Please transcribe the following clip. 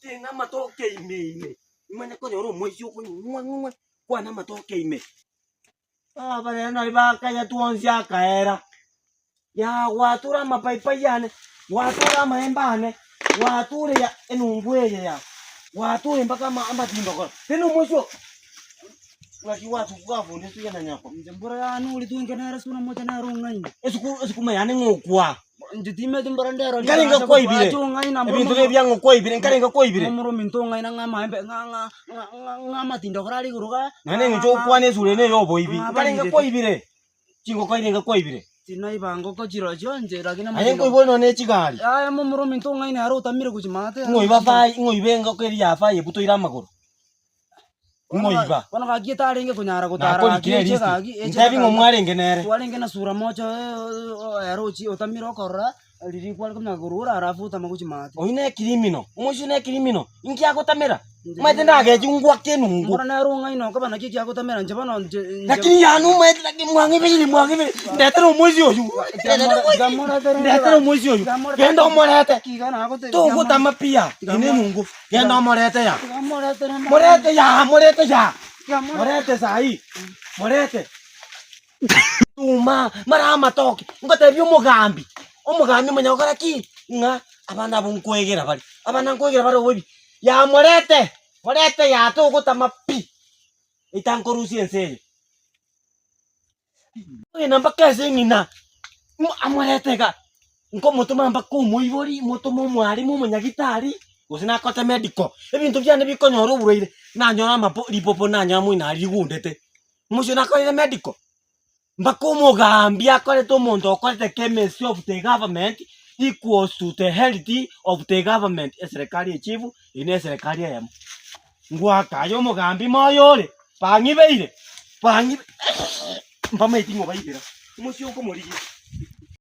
tena matoke ime. Imanya ko yoro moisho ko ngwa kwa na matoke ime. Bale na ibaka ya tuonzia kaera. Ya watura mapaipai yane, watura maembane, wature ya enungweye ya. Wature mpaka amatindo ko. Tena moisho. Lagi watu gavu ni tuya na nyako. Jambura ya anu litunge na rasuna moja na rongai. Esiku mayane ngokwa. Njitime timbarandero. Karinga koi bire. Ebintu byango koi bire, karinga koi bire. Mumuru mintonga ina ngama embe ngama tindo korali guruga. Nane njo kwane sule ne yobo ibi. Karinga koi bire. Chingo karinga koi bire. Tina ibango ko jiro jonje lakini ayengo ibono ne chigali. Aya mumuru mintonga ina aro tamire kuchimate. Ngoiba fai, ngoibenga kweri ya fai ebuto ira magoro. Ngoiba. Wana kagie tarenge kunyara kutara. Ndabi ngomwarenge nere. Walenge na sura moja arochi otamire okora. Aliri kwa kumna gurura arafu tamakuchimate. Oine kirimino. Umushu ne kirimino. Inki akotamera. Maitenda ageji ngwa kenungu. Ngora na ronga ino kabana kiki akotamera njabano. Lakini yanu maite laki mwangi. Ndetero mwezi oyu. Ndetero mwezi oyu. Genda omorete. Tu kutama pia. Ine nungu. Genda omorete ya. Morete ya. Morete sai. Morete. Tuma marama toki. Ngote byo mugambi. Omugambi manyakora ki nga abana bunkwegera bali. Abana nkwegera bali obi. Ya morete ya to kutama pi. Itankorusi enseyo. Namba kese ngina. Amorete ga. Nko mutuma namba ko muibori, mutumo mwari mu munyagitari. Usina kota medical. Ebintu byane bikonyoru bureire. Nanyora mapo lipopo nanya muina ligundete. Musina ko medical. Mbako mugambi akoretwo muntu okorete chemistry of the government equals to the health of the government. Serikali echivu ine serikali ya ngwakayo mugambi moyore pangibeire mpama itingo baibira musyo ko muri